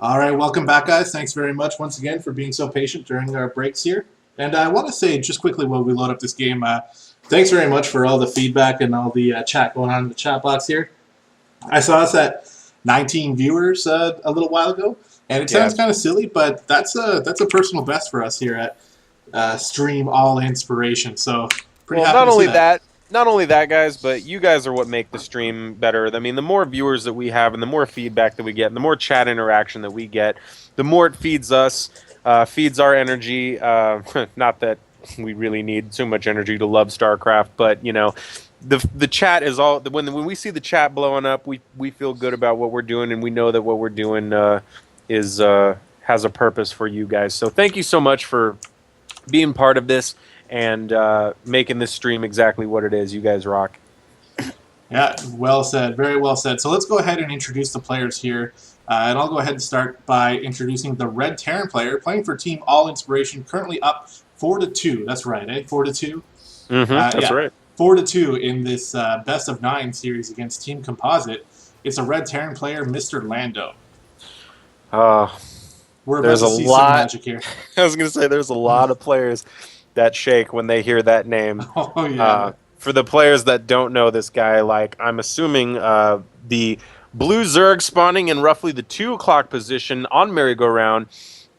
All right, welcome back, guys. Thanks very much once again for being so patient during our breaks here. And I want to say just quickly while we load up this game, thanks very much for all the feedback and all the chat going on in the chat box here. I saw us at 19 viewers a little while ago, and it sounds kind of silly, but that's a personal best for us here at Stream All Inspiration. So pretty happy to see that. Not only that, guys, but you guys are what make the stream better. I mean, the more viewers that we have and the more feedback that we get and the more chat interaction that we get, the more it feeds us, feeds our energy. Not that we really need so much energy to love StarCraft, but, you know, the chat is all... When we see the chat blowing up, we feel good about what we're doing, and we know that what we're doing has a purpose for you guys. So thank you so much for being part of this and making this stream exactly what it is. You guys rock. Yeah, well said. Very well said. So let's go ahead and introduce the players here. And I'll go ahead and start by introducing the Red Terran player playing for Team All Inspiration, currently up 4-2. That's right, eh? 4-2? That's right. 4-2 in this best of 9 series against Team Composite. It's a Red Terran player, MrLando. We're about to see some magic here. I was going to say there's a lot of players that shake when they hear that name. Oh, yeah. For the players that don't know this guy, like, I'm assuming the blue Zerg spawning in roughly the 2 o'clock position on merry-go-round,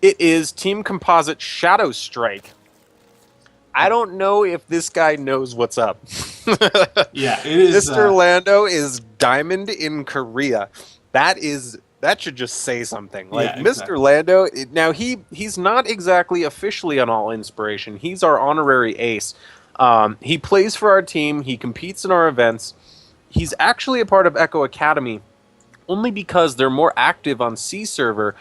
it is Team Composite ShadowStrike. I don't know if this guy knows what's up. Yeah, it is. MrLando is Diamond in Korea. That should just say something. Like, yeah, exactly. MrLando, now he's not exactly officially on All Inspiration. He's our honorary ace. He plays for our team. He competes in our events. He's actually a part of Echo Academy, only because they're more active on C server,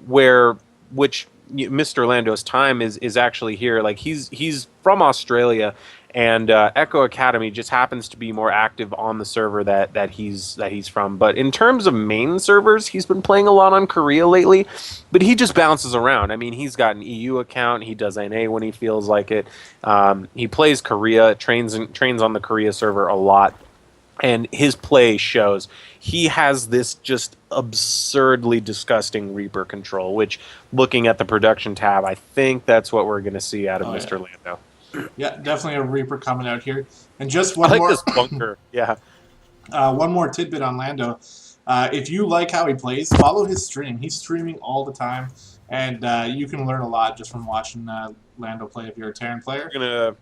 which MrLando's time is actually here. Like, he's from Australia, and Echo Academy just happens to be more active on the server that he's from. But in terms of main servers, he's been playing a lot on Korea lately, but he just bounces around. I mean, he's got an EU account. He does NA when he feels like it. He plays Korea, trains on the Korea server a lot, and his play shows. He has this just absurdly disgusting Reaper control, which, looking at the production tab, I think that's what we're going to see out of MrLando. Yeah, definitely a Reaper coming out here. And just one more... this bunker, yeah. One more tidbit on Lando. If you like how he plays, follow his stream. He's streaming all the time, and you can learn a lot just from watching Lando play if you're a Terran player.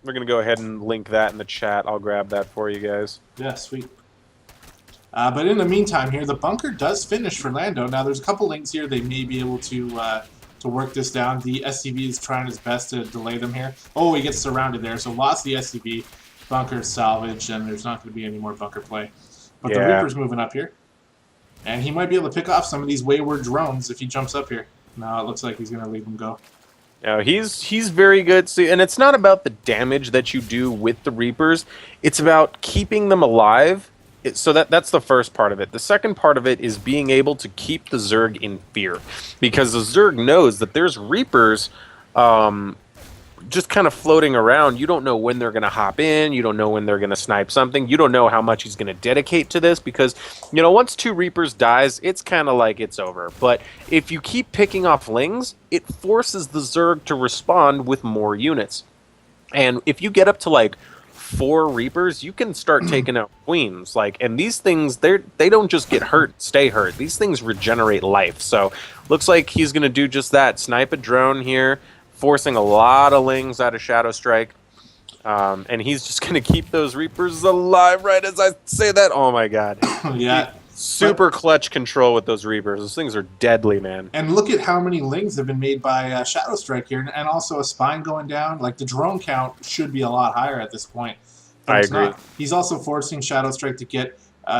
We're gonna go ahead and link that in the chat. I'll grab that for you guys. Yeah, sweet. But in the meantime here, the bunker does finish for Lando. Now, there's a couple links here. They may be able to work this down. The SCV is trying his best to delay them here. Oh, he gets surrounded there. So lost the SCV. Bunker salvaged, and there's not going to be any more bunker play. But the Reaper's moving up here. And he might be able to pick off some of these wayward drones if he jumps up here. No, it looks like he's going to leave them go. No, he's very good. See, and it's not about the damage that you do with the Reapers. It's about keeping them alive. So that's the first part of it. The second part of it is being able to keep the Zerg in fear. Because the Zerg knows that there's Reapers just kind of floating around. You don't know when they're going to hop in. You don't know when they're going to snipe something. You don't know how much he's going to dedicate to this. Because, you know, once 2 Reapers dies, it's kind of like it's over. But if you keep picking off Lings, it forces the Zerg to respond with more units. And if you get up to, like, 4 Reapers, you can start taking out queens. Like, and these things, they don't just get hurt, stay hurt. These things regenerate life. So looks like he's going to do just that. Snipe a drone here, forcing a lot of Lings out of ShadowStrike. And he's just going to keep those Reapers alive right as I say that. Oh my god. Yeah. Super clutch control with those Reapers. Those things are deadly, man. And look at how many Lings have been made by ShadowStrike here, and also a spine going down. Like, the drone count should be a lot higher at this point. I agree. Not. He's also forcing ShadowStrike to get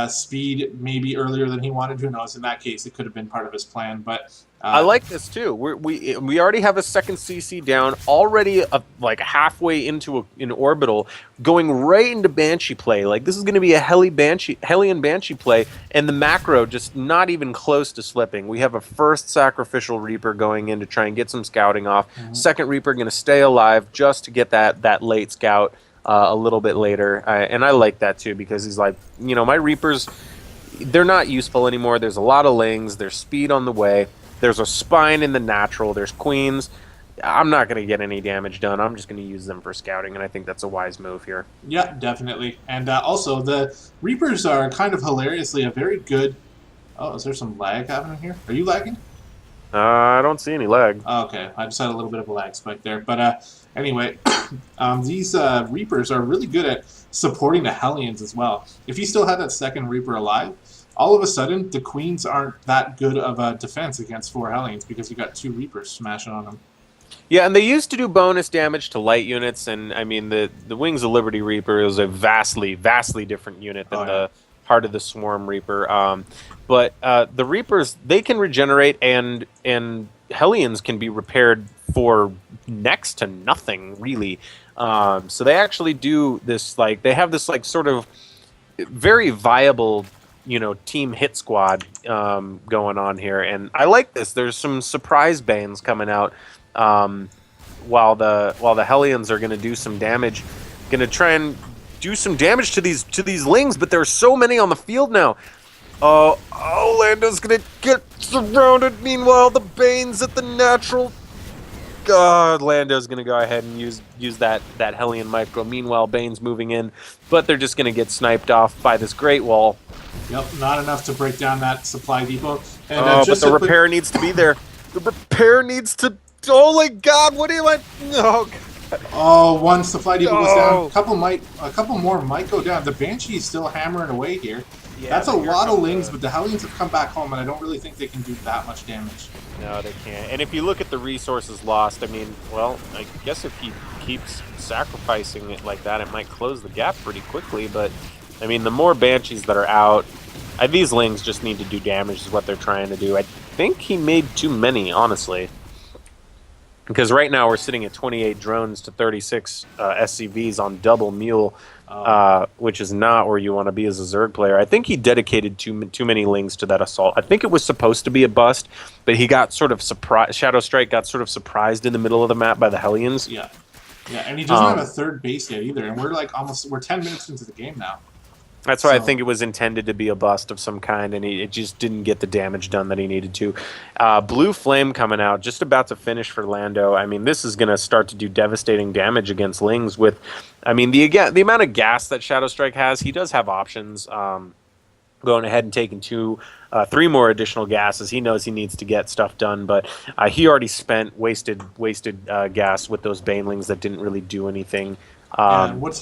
speed maybe earlier than he wanted. Who knows? In that case, it could have been part of his plan. But I like this too. We already have a second CC down, already like halfway into an orbital, going right into Banshee play. Like, this is going to be a Hellion Banshee play, and the macro just not even close to slipping. We have a first sacrificial Reaper going in to try and get some scouting off. Second Reaper going to stay alive just to get that late scout a little bit later, and I like that too, because he's like, you know, my Reapers, they're not useful anymore. There's a lot of Lings. There's speed on the way. There's a spine in the natural. There's queens. I'm not going to get any damage done. I'm just going to use them for scouting, and I think that's a wise move here. Yeah, definitely. And also, the Reapers are kind of hilariously a very good... Oh, is there some lag happening here? Are you lagging? I don't see any lag. Okay, I just had a little bit of a lag spike there. But anyway, these Reapers are really good at supporting the Hellions as well. If you still had that second Reaper alive, all of a sudden, the Queens aren't that good of a defense against 4 Hellions because you got 2 Reapers smashing on them. Yeah, and they used to do bonus damage to light units, and I mean the Wings of Liberty Reaper is a vastly different unit than the Heart of the Swarm Reaper. But the Reapers, they can regenerate, and Hellions can be repaired for next to nothing really. So they actually do this, like, they have this like sort of very viable, you know, team hit squad going on here, and I like this. There's some surprise banes coming out. While the Hellions are going to do some damage, going to try and do some damage to these Lings, but there are so many on the field now. Oh, Lando's going to get surrounded. Meanwhile, the Banes at the natural. God, Lando's going to go ahead and use that Hellion micro. Meanwhile, Bane's moving in, but they're just going to get sniped off by this Great Wall. Yep, not enough to break down that supply depot. And, but the repair needs to be there. The repair needs to... Oh my God! What am I? No. Oh, one supply depot goes down. A couple more might go down. The Banshee is still hammering away here. Yeah, that's a lot of Lings, but the Hellions have come back home, and I don't really think they can do that much damage. No, they can't. And if you look at the resources lost, I mean, well, I guess if he keeps sacrificing it like that, it might close the gap pretty quickly. But I mean, the more Banshees that are out, these Lings just need to do damage. Is what they're trying to do. I think he made too many, honestly. Because right now we're sitting at 28 drones to 36 SCVs on double mule, which is not where you want to be as a Zerg player. I think he dedicated too many Lings to that assault. I think it was supposed to be a bust, but he got sort of surprised. ShadowStrike got sort of surprised in the middle of the map by the Hellions. Yeah, and he doesn't have a third base yet either. And we're like we're 10 minutes into the game now. That's why I think it was intended to be a bust of some kind, and it just didn't get the damage done that he needed to. Blue Flame coming out, just about to finish for Lando. I mean, this is going to start to do devastating damage against Lings with, I mean, the amount of gas that ShadowStrike has, he does have options. Going ahead and taking 3 more additional gases. He knows he needs to get stuff done, but he already spent wasted gas with those Banelings that didn't really do anything. And what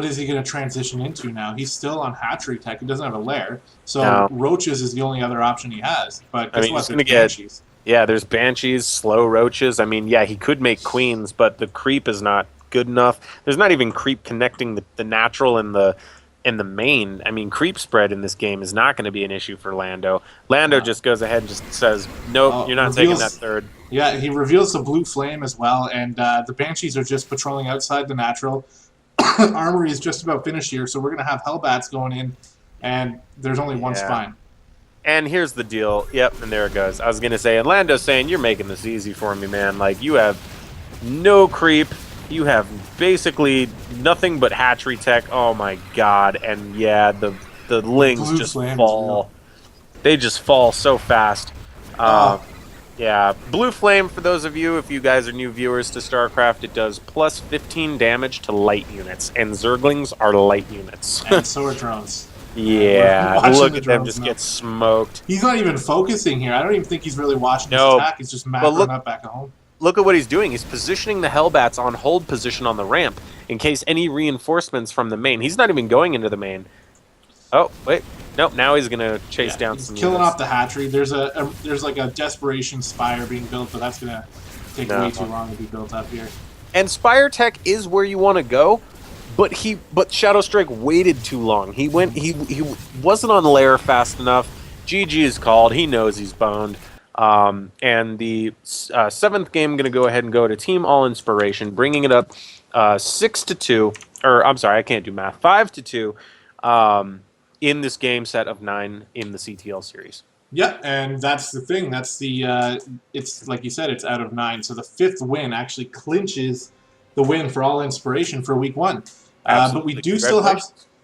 is he going to transition into now? He's still on hatchery tech. He doesn't have a lair. So roaches is the only other option he has. But guess what? There's Banshees. Yeah, there's Banshees, slow roaches. I mean, yeah, he could make queens, but the creep is not good enough. There's not even creep connecting the natural and the main. I mean, creep spread in this game is not going to be an issue for Lando. Lando just goes ahead and just says, nope, you're not taking that third. Yeah, he reveals the Blue Flame as well, and the Banshees are just patrolling outside the natural. Armory is just about finished here, so we're going to have Hellbats going in, and there's only one spine. And here's the deal. Yep, and there it goes. I was going to say, and Lando's saying, you're making this easy for me, man. Like, you have no creep. You have basically nothing but hatchery tech. Oh, my God. And, yeah, the Lings just fall. They just fall so fast. Yeah, Blue Flame, for those of you, if you guys are new viewers to StarCraft, it does plus 15 damage to light units, and Zerglings are light units. And so are drones. Yeah, look at them just get smoked. He's not even focusing here. I don't even think he's really watching his attack. He's just macroing up back at home. Look at what he's doing. He's positioning the Hellbats on hold position on the ramp in case any reinforcements from the main. He's not even going into the main. Oh, wait. Nope, now he's going to chase down some killing units. off the hatchery. There's like a desperation spire being built, but that's going to take way too long to be built up here. And Spire Tech is where you want to go, but ShadowStrike waited too long. He wasn't on lair fast enough. GG is called. He knows he's boned. And the 7th game, I'm going to go ahead and go to Team All Inspiration, bringing it up 6-2. Or, I'm sorry, I can't do math. 5-2. In this game set of 9 in the CTL series. Yeah, and that's the thing. That's the it's like you said, it's out of 9. So the 5th win actually clinches the win for All Inspiration for week 1. But we do still have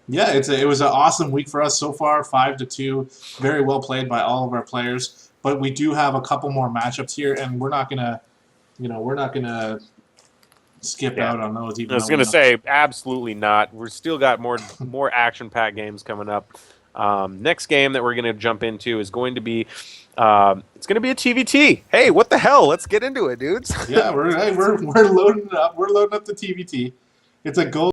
Yeah, it was an awesome week for us so far. 5-2, very well played by all of our players. But we do have a couple more matchups here, and we're not gonna, we're not gonna skip Yeah. out on those, I even was though we gonna know. say absolutely not. We're still got more action packed games coming up. Next game that we're gonna jump into is going to be it's gonna be a TVT. Hey, what the hell? Let's get into it, dudes. Yeah, we're loading it up. We're loading up the TVT. It's a gold.